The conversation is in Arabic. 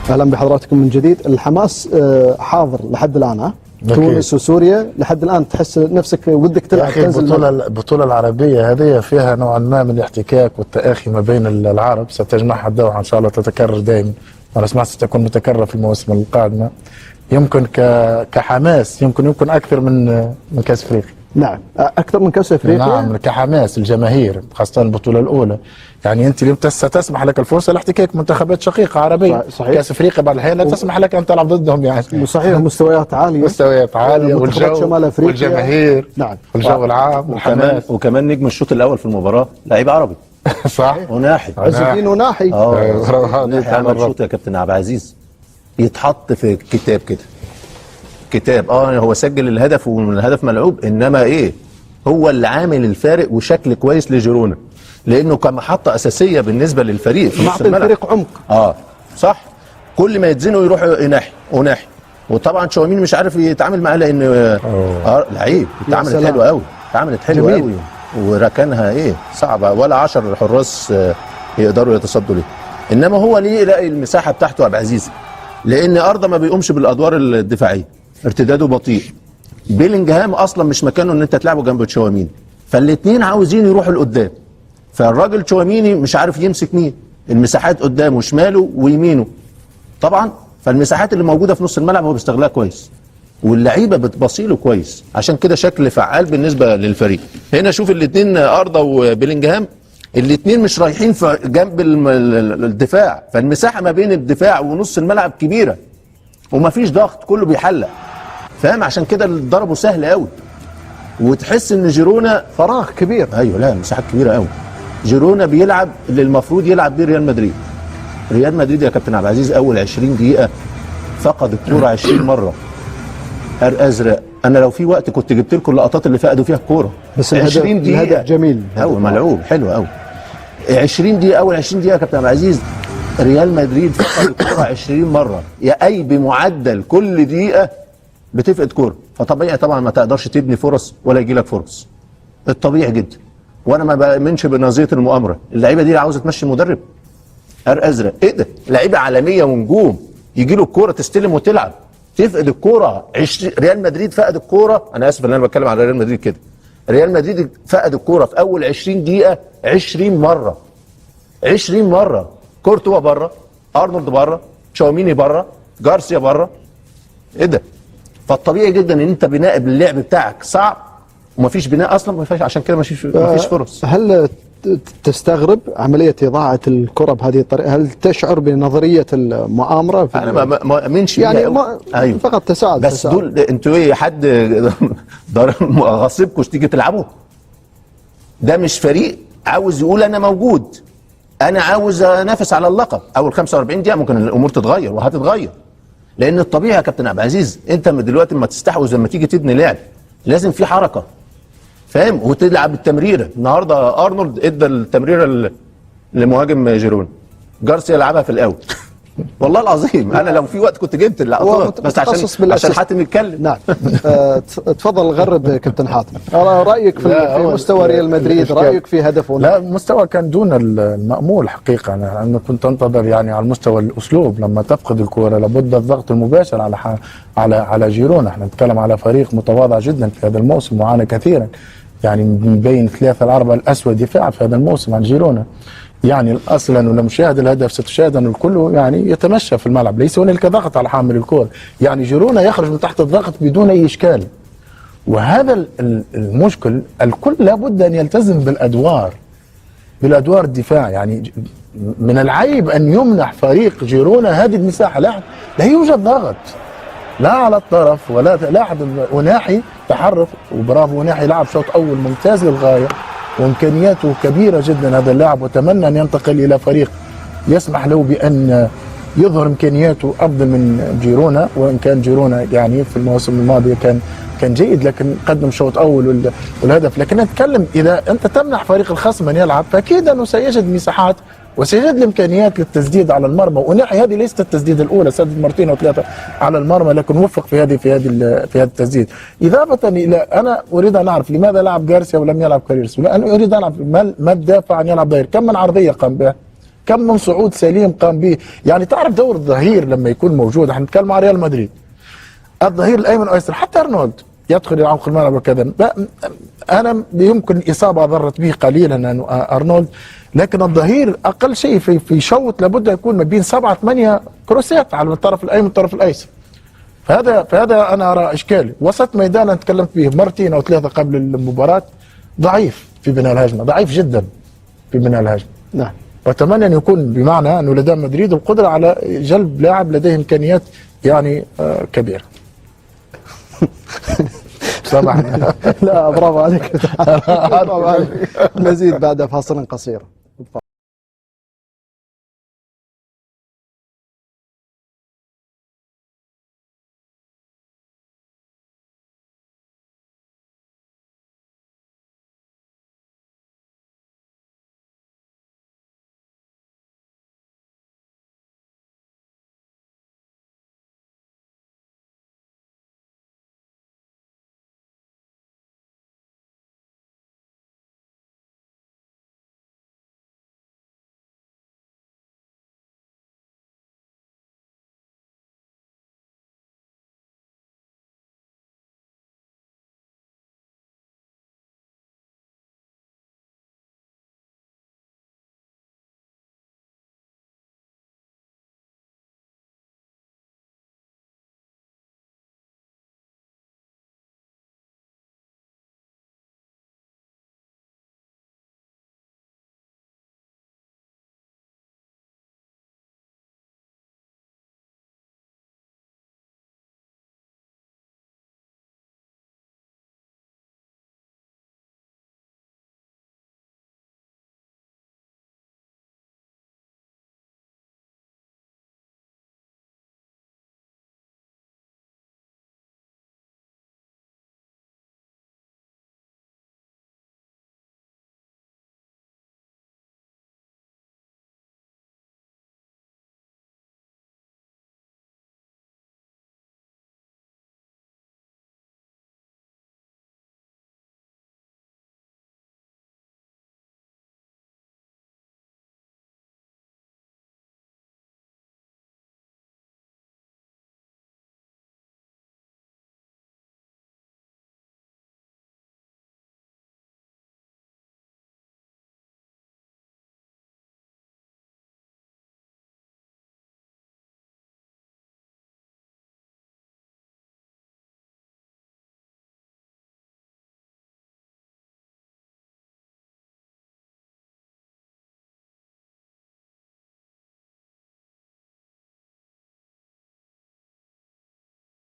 اهلا بحضراتكم من جديد. الحماس حاضر لحد الان، تونس وسوريا لحد الان تحس نفسك ودك تلعب. يا اخي البطوله العربيه هذه فيها نوعا ما من الاحتكاك والتآخي ما بين العرب، ستجمعها الدوحه ان شاء الله، تتكرر دائما، وانا سمعت ستكون متكرره في المواسم القادمه. يمكن كحماس يمكن اكثر من كاس افريقيا. نعم اكثر من كاس افريقيا. نعم كحماس الجماهير خاصه البطوله الاولى، يعني انت اليوم ستسمح لك الفرصه لاحتكاك منتخبات شقيقه عربيه. صحيح. كاس افريقيا بعض الاحيان لا تسمح لك ان تلعب ضدهم، يعني صحيح. مستويات عاليه والجو شمال أفريقيا. والجماهير. نعم والجو العام وكمان نجم الشوط الاول في المباراه لعيب عربي. صح. وناحي عز الدين وناحي. ناحي عمل شوط يا كابتن عبد العزيز يتحط في كتاب كده. هو سجل الهدف والهدف ملعوب، انما هو اللي عامل الفارق وشكل كويس لجيرونا، لانه كمحطه اساسيه بالنسبه للفريق في نص الملعب. الفريق عمق. صح. كل ما يتزنوا يروحوا ناحي. وطبعا تشاوميني مش عارف يتعامل معاه، لان لعيب اتعاملت حلوه قوي وركنها صعبه، ولا 10 حراس يقدروا يتصدوا ليه. انما هو ليه يلاقي المساحه بتاعته عبد العزيز، لان ارضه ما بيقومش بالادوار الدفاعيه، ارتداده بطيء. بيلينجهام اصلا مش مكانه ان انت تلعبه جنب تشاوميني، فالاثنين عاوزين يروحوا لقدام، فالراجل تشاوميني مش عارف يمسك مين، المساحات قدامه شماله ويمينه طبعا، فالمساحات اللي موجوده في نص الملعب هو بيستغلها كويس، واللعيبه بتبصيله كويس، عشان كده شكل فعال بالنسبه للفريق. هنا شوف الاثنين ارضه وبيلينجهام، الاثنين مش رايحين في جنب الدفاع، فالمساحه ما بين الدفاع ونص الملعب كبيره ومفيش ضغط، كله بيحلق، فاهم؟ عشان كده ضربه سهل قوي، وتحس ان جيرونا فراغ كبير. ايوه، لا مساحات كبيره قوي. جيرونا بيلعب اللي المفروض يلعب بيه ريال مدريد. ريال مدريد يا كابتن عبد العزيز اول 20 دقيقه فقد الكوره 20 مره. ازرق، انا لو في وقت كنت جبت لكم اللقطات اللي فقدوا فيها الكوره. بس 20 دقيقه الهدف جميل قوي، ملعوب حلو قوي. 20 دقيقه، اول 20 دقيقه يا كابتن عبد العزيز ريال مدريد فقد الكوره 20 مره، بمعدل كل دقيقه بتفقد كوره، فطبيعي طبعا ما تقدرش تبني فرص ولا يجي لك فرص. الطبيعي جدا. وانا ما بامنش بنظريه المؤامره، اللعيبه دي عاوزه تمشي مدرب. ازرق ده؟ لعيبه عالميه ونجوم، يجي له الكوره تستلم وتلعب، تفقد الكوره. ريال مدريد فقد الكوره، انا اسف ان انا بتكلم على ريال مدريد كده. ريال مدريد فقد الكوره في اول 20 دقيقه 20 مره. 20 مره. كورتوا بره، ارنولد بره، تشاوميني بره، جارسيا بره. ده؟ فالطبيعي جدا ان انت بناء اللعب بتاعك صعب، ومفيش بناء اصلا، ما فيش، عشان كده مفيش فرص. هل تستغرب عمليه اضاعه الكره بهذه الطريقه؟ هل تشعر بنظريه المؤامره؟ انا ما امنش يعني أيوه. فقط تساعد بس دول انتوا حد غاصبكم تيجي تلعبوا؟ ده مش فريق عاوز يقول انا موجود، انا عاوز انافس على اللقب. اول 45 دقيقه ممكن الامور تتغير وهتتغير، لان الطبيعي يا كابتن عبد العزيز انت دلوقتي لما تستحوذ، لما تيجي تبني لعب لازم في حركه، فاهم؟ وتلعب التمريره. النهارده ارنولد ادى التمريره لمهاجم جيرونا، جارسيا لعبها في الاول. والله العظيم انا لو في وقت كنت جبت اللقطات، بس عشان حاتم يتكلم. نعم. تفضل غرد كابتن حاتم، رايك في مستوى ريال مدريد، رايك في هدفه؟ لا، المستوى كان دون المأمول حقيقه. انا كنت انتظر يعني على المستوى الاسلوب، لما تفقد الكره لابد الضغط المباشر على جيرونا. احنا نتكلم على فريق متواضع جدا في هذا الموسم، وعانى كثيرا، يعني من بين 3 ل4 الاسوأ دفاع في هذا الموسم عن جيرونا. يعني اصلا ولما مشاهد الهدف ستشاهد ان الكل يعني يتمشى في الملعب، ليس هنالك ضغط على حامل الكره، يعني جيرونا يخرج من تحت الضغط بدون اي اشكال. وهذا المشكل، الكل لابد ان يلتزم بالادوار الدفاع. يعني من العيب ان يمنح فريق جيرونا هذه المساحه. لا يوجد ضغط، لا على الطرف ولا لاحظ. وناحي تحرك، وبرافو وناحي لعب شوط اول ممتاز للغايه، وامكانياته كبيره جدا هذا اللاعب، واتمنى ان ينتقل الى فريق يسمح له بان يظهر امكانياته افضل من جيرونا. وان كان جيرونا يعني في الموسم الماضي كان جيد، لكن قدم شوط اول والهدف. لكن نتكلم اذا انت تمنح فريق الخصم ان يلعب، فاكيد انه سيجد مساحات وسيجد الامكانيات للتسديد على المرمى. وناحي هذه ليست التسديده الاولى، سدد مرتين او 3 على المرمى، لكن وفق في هذا التسديد. اضافه الى، انا اريد ان اعرف لماذا لعب جارسيا ولم يلعب كاريرس؟ انا اريد ان اعرف ما الدافع ان يلعب داير؟ كم من عرضيه قام بها؟ كم من صعود سليم قام به. يعني تعرف دور الظهير لما يكون موجود، احنا نتكلم عن ريال مدريد، الظهير الايمن والايسر، حتى ارنولد يدخل يلعب الملعب وكذا. انا يمكن اصابه ضرت به قليلا ارنولد، لكن الظهير اقل شيء في شوط لابد يكون ما بين 7 8 كروسات على الطرف الايمن والطرف الايسر. فهذا انا ارى اشكالي. وسط ميدان انا تكلمت به مرتين او ثلاثه قبل المباراه، ضعيف في بناء الهجمه، ضعيف جدا في بناء الهجمه. نعم. واتمنى ان يكون بمعنى انه لدى مدريد القدره على جلب لاعب لديه امكانيات يعني كبيره. سامحني. لا برافو عليك. برافو عليك. نزيد بعد فاصل قصير.